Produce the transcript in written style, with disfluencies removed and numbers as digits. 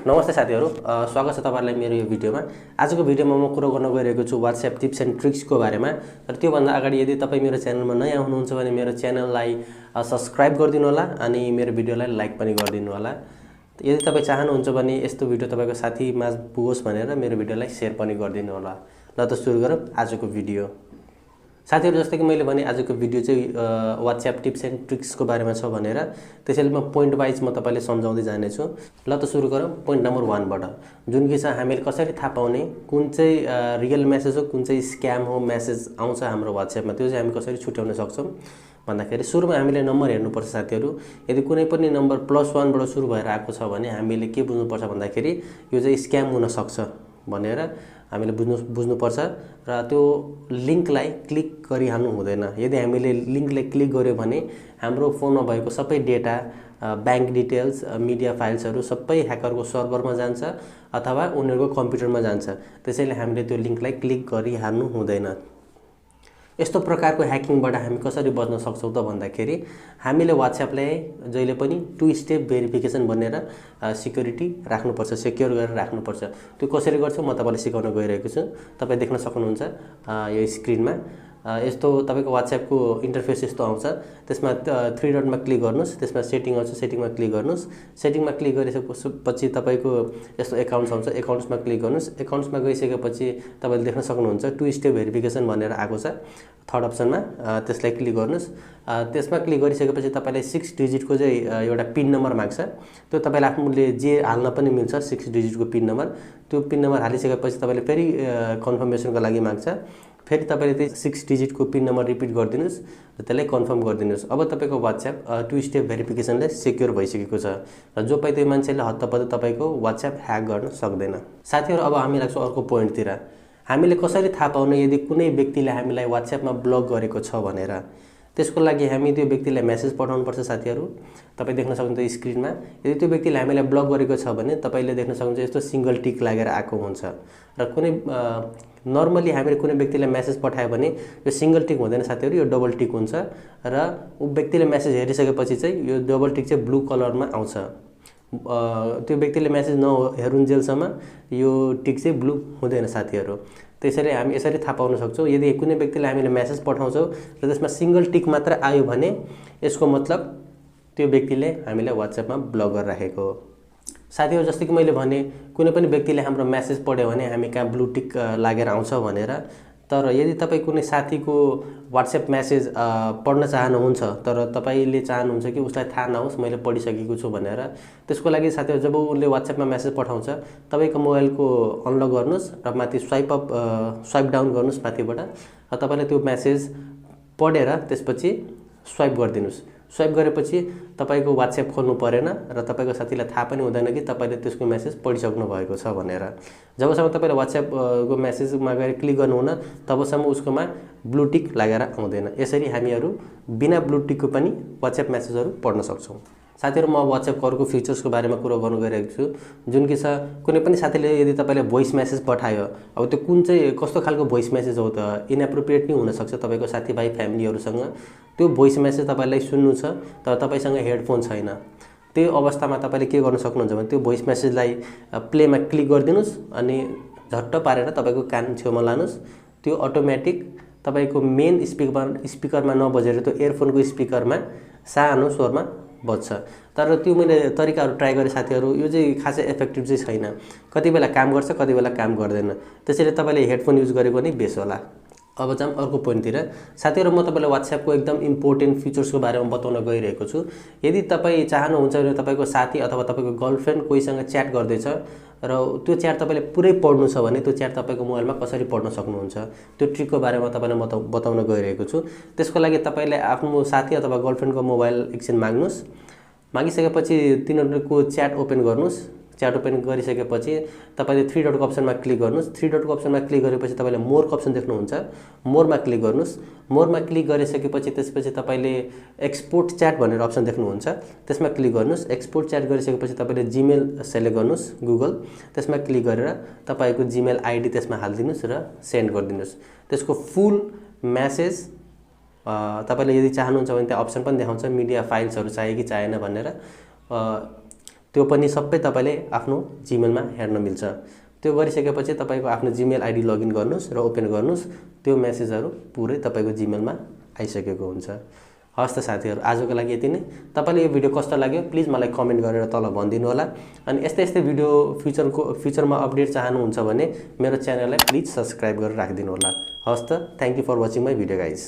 नमस्ते साथीहरु, स्वागत छ तपाईहरुलाई मेरो यो भिडियोमा। आजको भिडियोमा म कुरा गर्न गइरहेको छु WhatsApp टिप्स एन्ड ट्रिक्सको बारेमा। र त्यो भन्दा अगाडि यदि तपाई मेरो च्यानलमा नयाँ हुनुहुन्छ भने मेरो च्यानललाई सब्स्क्राइब गरिदिनु होला अनि मेरो भिडियोलाई लाइक पनि गरिदिनु होला। यदि तपाई चाहनुहुन्छ भने यस्तो भिडियो तपाईको साथीमा पुगोस् भनेर मेरो भिडियोलाई शेयर पनि गरिदिनु होला। ल त सुरु गरौँ आजको भिडियो। साथीहरु, जस्तै कि मैले भने आजको भिडियो चाहिँ WhatsApp टिप्स एन्ड ट्रिक्सको बारेमा छ भनेर, त्यसैले म पोइन्ट वाइज म तपाईलाई सम्झाउँदै जाने छु। ल त सुरु गरौँ पोइन्ट नम्बर 1 बाट, जुन कि छ हामीले कसरी थाहा पाउने कुन चाहिँ रियल मेसेज हो कुन चाहिँ स्क्याम हो मेसेज आउँछ हाम्रो WhatsAppमा, त्यो चाहिँ हामी कसरी छुट्याउन सक्छौं भन्दाखेरि सुरुमा हामीले नम्बर हेर्नुपर्छ साथीहरु। यदि कुनै पनि नम्बर +1 बाट सुरु भएर आएको छ भने हामीले के बुझ्नुपर्छ भन्दाखेरि यो चाहिँ स्क्याम हुन सक्छ भनेर हामीले बुझ्नुपर्छ र त्यो लिंकलाई क्लिक गरिहाल्नु हुँदैन। यदि हामीले लिंकलाई क्लिक गर्यो भने हाम्रो फोनमा भएको सबै डेटा, बैंक डिटेल्स, मिडिया फाइल्सहरु सबै ह्याकरको सर्भरमा जान्छ अथवा उनीहरुको कम्प्युटरमा जान्छ। त्यसैले हामीले त्यो लिंकलाई क्लिक गरिहाल्नु हुँदैन। यस्तो प्रकारको ह्याकिङबाट हामी कसरी बच्न सक्छौं त भन्दाखेरि हामीले WhatsAppलाई जहिले पनि 2 स्टेप भेरिफिकेसन भनेर सिक्युरिटी राख्नुपर्छ, सेक्युर गरेर राख्नुपर्छ। त्यो कसरी गर्छौं म तपाईलाई सिकाउन गइरहेको छु। तपाई देख्न सक्नुहुन्छ यो स्क्रिनमा यस्तो तपाईको WhatsApp को इन्टरफेस यस्तो आउँछ। त्यसमा 3 डटमा क्लिक गर्नुस्, त्यसमा सेटिङ आउँछ, सेटिङमा क्लिक गर्नुस्। सेटिङमा क्लिक गरिसकेपछि तपाईको यस्तो अकाउन्ट्स आउँछ, अकाउन्ट्समा क्लिक गर्नुस्। अकाउन्ट्समा गइसकेपछि तपाईले देख्न सक्नुहुन्छ 2 स्टेप भेरिफिकेसन भनेर आएको छ थर्ड अप्सनमा, त्यसलाई क्लिक गर्नुस्। त्यसमा क्लिक गरिसकेपछि तपाईले 6 डिजिटको चाहिँ एउटा पिन नम्बर माग्छ। त्यो तपाईले आफूले जे हाल्न पनि मिल्छ 6 डिजिटको पिन नम्बर। त्यो पिन नम्बर हालिसकेपछि तपाईले फेरि कन्फर्मेसनको लागि माग्छ। फेरि तपाईले त्यो 6 डिजिटको पिन नम्बर रिपिट गरिदिनुस् र त्यसलाई कन्फर्म गरिदिनुस्। अब तपाईको WhatsApp 2 स्टेप भेरिफिकेसनले सेक्युर भइसकेको छ र जो पाए त्यो मान्छेले हत्तपत्त तपाईको WhatsApp ह्याक गर्न सक्दैन। साथीहरु, अब हामी लाग्छौं अर्को पोइन्टतिर। हामीले कसरी थाहा पाउने यदि कुनै व्यक्तिले हामीलाई WhatsAppमा ब्लक गरेको छ भनेर? त्यसको लागि हामी त्यो व्यक्तिलाई मेसेज पठाउनु पर्छ साथीहरु। तपाई देख्न सक्नुहुन्छ स्क्रिनमा यदि त्यो व्यक्तिले हामीलाई ब्लक गरेको छ भने तपाईले देख्न सक्नुहुन्छ यस्तो सिंगल टिक लागेर आएको हुन्छ र कुनै नर्मली हामीले कुनै व्यक्तिलाई मेसेज पठायो भने यो सिंगल टिक हुँदैन साथीहरु, यो डबल टिक हुन्छ र उ व्यक्तिले मेसेज हेरिसकेपछि चाहिँ यो डबल टिक चाहिँ ब्लू कलरमा आउँछ। त्यो व्यक्तिले मेसेज नहेरुन्जेलसम्म यो टिक चाहिँ ब्लू हुँदैन साथीहरु। त्यसैले हामी यसरी थाहा पाउन सक्छौं यदि कुनै व्यक्तिले हामीले मेसेज पठाउँछौं र त्यसमा सिंगल टिक मात्र आयो भने यसको मतलब त्यो व्यक्तिले हामीलाई WhatsAppमा ब्लक गरिराखेको हो। साथीहरु, जस्तै कि मैले भने कुनै पनि व्यक्तिले हाम्रो मेसेज पढ्यो भने हामी कहाँ ब्लू टिक लागेर आउँछ भनेर। तर यदि तपाई कुनै साथीको WhatsApp मेसेज पढ्न चाहनुहुन्छ तर तपाईले चाहनुहुन्छ कि उसलाई थाहा नहोस् मैले पढिसकेको छु भनेर, त्यसको लागि साथीहरु जब उले WhatsAppमा मेसेज पठाउँछ तपाईको मोबाइलको अनलक गर्नुस् र माथि स्वाइप डाउन गर्नुस् माथिबाट र तपाईले त्यो मेसेज पढेर त्यसपछि स्वाइप गरिदिनुस्। स्वाइप गरेपछि तपाईको WhatsApp खोल्नु परेन र तपाईको साथीलाई थाहा पनि हुँदैन कि तपाईले त्यसको मेसेज पढिसक्नु भएको छ भनेर। जबसम्म तपाईले WhatsApp को मेसेजमा गएर क्लिक गर्नुहुन्न तबसम्म उसकोमा ब्लू टिक लागेर आउँदैन। यसरी हामीहरु बिना ब्लू टिकको पनि WhatsApp मेसेजहरु पढ्न सक्छौं। साथीहरु, म WhatsApp को फिचर्सको बारेमा कुरा गर्न गइरहेको छु, जुन कि छ कुनै पनि साथीले यदि तपाईले भोइस मेसेज पठायो, अब त्यो कुन चाहिँ कस्तो खालको भोइस मेसेज हो त? इनएप्रोप्रिएट नि हुन सक्छ तपाईको साथीभाइ फ्यामिलीहरुसँग। त्यो भोइस मेसेज तपाईलाई सुन्नु छ तर तपाईसँग हेडफोन छैन। त्यो अवस्थामा तपाईले के गर्न सक्नुहुन्छ भने त्यो भोइस मेसेजलाई प्लेमा क्लिक गरिदिनुस् अनि झट्ट पारेर तपाईको कान छेउमा लानुस्। त्यो अटोमेटिक तपाईको मेन स्पिकरमा नबजेर त्यो इयरफोनको स्पिकरमा सानो स्वरमा बज्छ। तर त्यो मैले तरिकाहरु ट्राई गरे साथीहरु, यो चाहिँ खासै इफेक्टिभ चाहिँ छैन। कति बेला काम गर्छ कति बेला काम गर्दैन। त्यसैले तपाईले हेडफोन युज गरेको नि बेस होला। अब जाम अर्को पोइन्टतिर। साथीहरु, म तपाईलाई WhatsApp को एकदम इम्पोर्टेन्ट फिचर्सको बारेमा बताउन गइरहेको छु। यदि तपाई चाहनुहुन्छ भने तपाईको साथी अथवा तपाईको गर्लफ्रेन्ड कोहीसँग च्याट गर्दैछ र त्यो च्याट तपाईले पुरै पढ्नु छ भने त्यो च्याट तपाईको मोबाइलमा कसरी पढ्न सक्नुहुन्छ त्यो ट्रिकको बारेमा तपाईलाई बताउन गइरहेको छु। त्यसको लागि तपाईले आफ्नो साथी अथवा गर्लफ्रेन्डको मोबाइल एकछिन माग्नुस्। मागिसकेपछि तिनीहरुको च्याट ओपन गर्नुस्। च्याट ओपन गरिसकेपछि तपाईले 3 डटको अप्सनमा क्लिक गर्नुस्। 3 डटको अप्सनमा क्लिक गरेपछि तपाईले मोरको अप्सन देख्नुहुन्छ। मोरमा क्लिक गर्नुस्। मोरमा क्लिक गरिसकेपछि त्यसपछि तपाईले एक्सपोर्ट च्याट भनेर अप्सन देख्नुहुन्छ। त्यसमा क्लिक गर्नुस्। एक्सपोर्ट च्याट गरिसकेपछि तपाईले जीमेल सेलेक्ट गर्नुस् गुगल। त्यसमा क्लिक गरेर तपाईको जीमेल आईडी त्यसमा हाल्दिनुस् र सेन्ड गरिदिनुस्। त्यसको फुल मेसेज तपाईँले यदि चाहनुहुन्छ भने त्यहाँ अप्सन पनि देखाउँछ मिडिया फाइल्सहरु चाहिए कि चाहिएन भनेर। त्यो पनि सबै तपाईले आफ्नो जीमेलमा हेर्न मिल्छ। त्यो गरिसकेपछि तपाईको आफ्नो जीमेल आईडी लगइन गर्नुस् र ओपन गर्नुस्, त्यो मेसेजहरु पुरै तपाईको जीमेलमा आइसकेको हुन्छ। हस् त साथीहरु, आजको लागि यति नै। तपाईलाई यो भिडियो कस्तो लाग्यो प्लिज मलाई कमेन्ट गरेर तल भनिदिनु होला। अनि यस्तै भिडियो फ्युचरमा अपडेट चाहनुहुन्छ भने मेरो च्यानललाई प्लिज सब्स्क्राइब गरेर राखिदिनु होला। हस् त, thank you for watching my video guys.